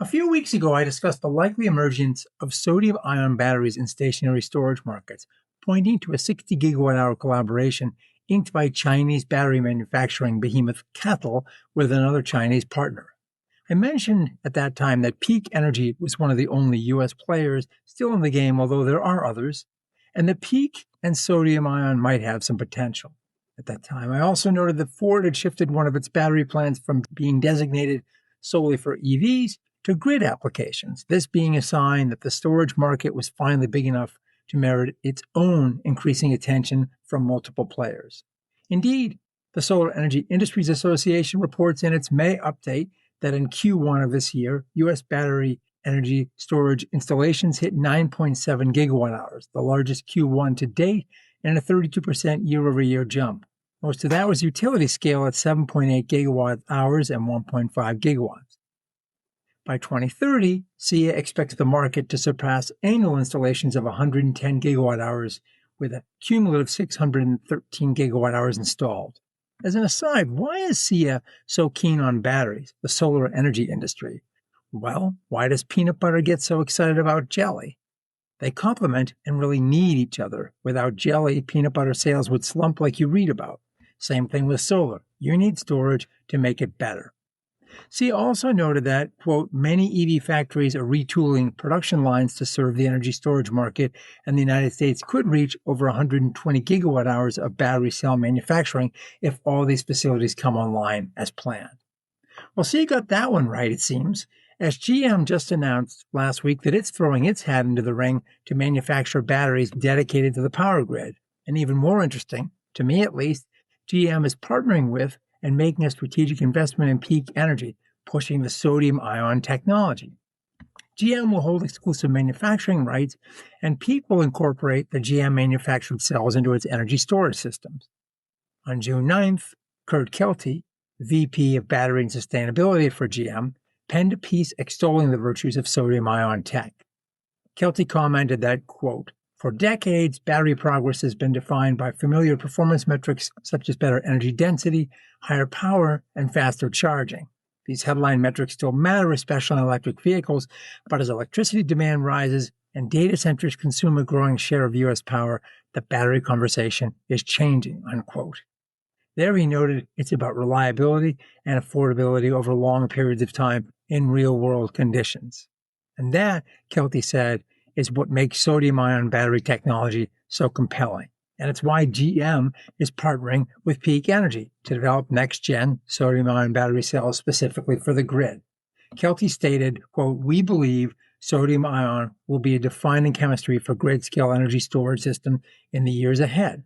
A few weeks ago, I discussed the likely emergence of sodium-ion batteries in stationary storage markets, pointing to a 60 gigawatt-hour collaboration inked by Chinese battery manufacturing behemoth Kelty with another Chinese partner. I mentioned at that time that Peak Energy was one of the only U.S. players still in the game, although there are others, and that Peak and sodium-ion might have some potential. At that time, I also noted that Ford had shifted one of its battery plants from being designated solely for EVs to grid applications, this being a sign that the storage market was finally big enough to merit its own increasing attention from multiple players. Indeed, the Solar Energy Industries Association reports in its May update that in Q1 of this year, U.S. battery energy storage installations hit 9.7 gigawatt hours, the largest Q1 to date, and a 32% year-over-year jump. Most of that was utility scale at 7.8 gigawatt hours and 1.5 gigawatts. By 2030, SEIA expects the market to surpass annual installations of 110 gigawatt hours with a cumulative 613 gigawatt hours installed. As an aside, why is SEIA so keen on batteries, the solar energy industry? Well, why does peanut butter get so excited about jelly? They complement and really need each other. Without jelly, peanut butter sales would slump like you read about. Same thing with solar. You need storage to make it better. SEIA also noted that, quote, many EV factories are retooling production lines to serve the energy storage market, and the United States could reach over 120 gigawatt hours of battery cell manufacturing if all these facilities come online as planned. Well, SEIA got that one right, it seems, as GM just announced last week that it's throwing its hat into the ring to manufacture batteries dedicated to the power grid. And even more interesting, to me at least, GM is partnering with and making a strategic investment in Peak Energy, pushing the sodium-ion technology. GM will hold exclusive manufacturing rights, and Peak will incorporate the GM-manufactured cells into its energy storage systems. On June 9th, Kurt Kelty, VP of Battery and Sustainability for GM, penned a piece extolling the virtues of sodium-ion tech. Kelty commented that, quote, for decades, battery progress has been defined by familiar performance metrics such as better energy density, higher power, and faster charging. These headline metrics still matter, especially in electric vehicles, but as electricity demand rises and data centers consume a growing share of U.S. power, the battery conversation is changing, unquote. There he noted it's about reliability and affordability over long periods of time in real-world conditions. And that, Kelty said, is what makes sodium-ion battery technology so compelling. And it's why GM is partnering with Peak Energy to develop next-gen sodium-ion battery cells specifically for the grid. Kelty stated, quote, we believe sodium-ion will be a defining chemistry for grid-scale energy storage system in the years ahead.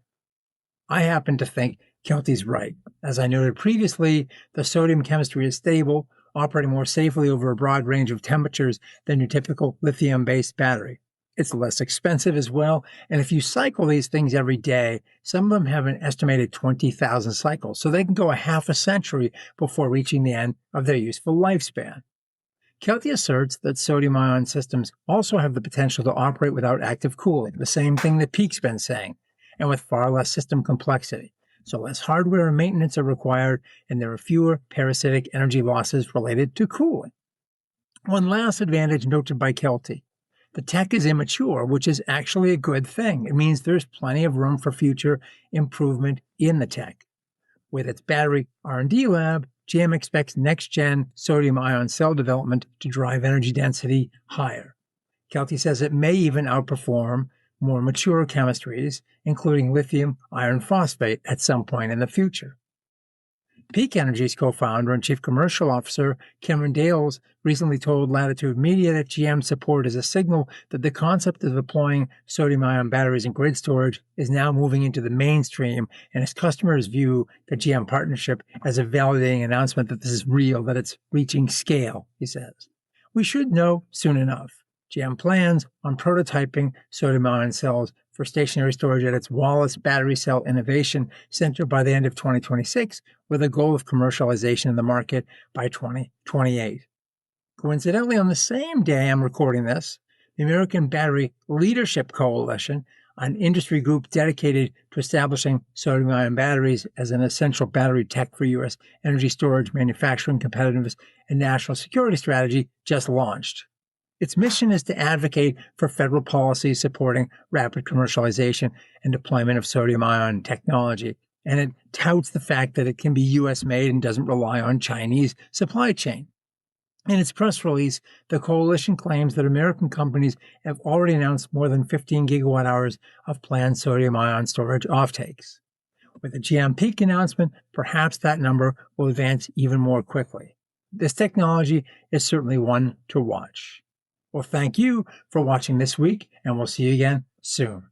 I happen to think Kelty's right. As I noted previously, the sodium chemistry is stable, operating more safely over a broad range of temperatures than your typical lithium-based battery. It's less expensive as well, and if you cycle these things every day, some of them have an estimated 20,000 cycles, so they can go a half a century before reaching the end of their useful lifespan. Kelty asserts that sodium-ion systems also have the potential to operate without active cooling, the same thing that Peak's been saying, and with far less system complexity. So less hardware and maintenance are required, and there are fewer parasitic energy losses related to cooling. One last advantage noted by Kelty. The tech is immature, which is actually a good thing. It means there's plenty of room for future improvement in the tech. With its battery R&D lab, GM expects next-gen sodium-ion cell development to drive energy density higher. Kelty says it may even outperform more mature chemistries, including lithium iron phosphate, at some point in the future. Peak Energy's co-founder and chief commercial officer, Cameron Dales, recently told Latitude Media that GM's support is a signal that the concept of deploying sodium-ion batteries in grid storage is now moving into the mainstream, and his customers view the GM partnership as a validating announcement that this is real, that it's reaching scale, he says. We should know soon enough. GM plans on prototyping sodium-ion cells for stationary storage at its Wallace Battery Cell Innovation Center by the end of 2026, with a goal of commercialization in the market by 2028. Coincidentally, on the same day I'm recording this, the American Battery Leadership Coalition an industry group dedicated to establishing sodium-ion batteries as an essential battery tech for U.S. energy storage, manufacturing competitiveness, and national security strategy, just launched. Its mission is to advocate for federal policies supporting rapid commercialization and deployment of sodium-ion technology, and it touts the fact that it can be U.S.-made and doesn't rely on Chinese supply chain. In its press release, the coalition claims that American companies have already announced more than 15 gigawatt hours of planned sodium-ion storage offtakes. With the GM peak announcement, perhaps that number will advance even more quickly. This technology is certainly one to watch. Well, thank you for watching this week, and we'll see you again soon.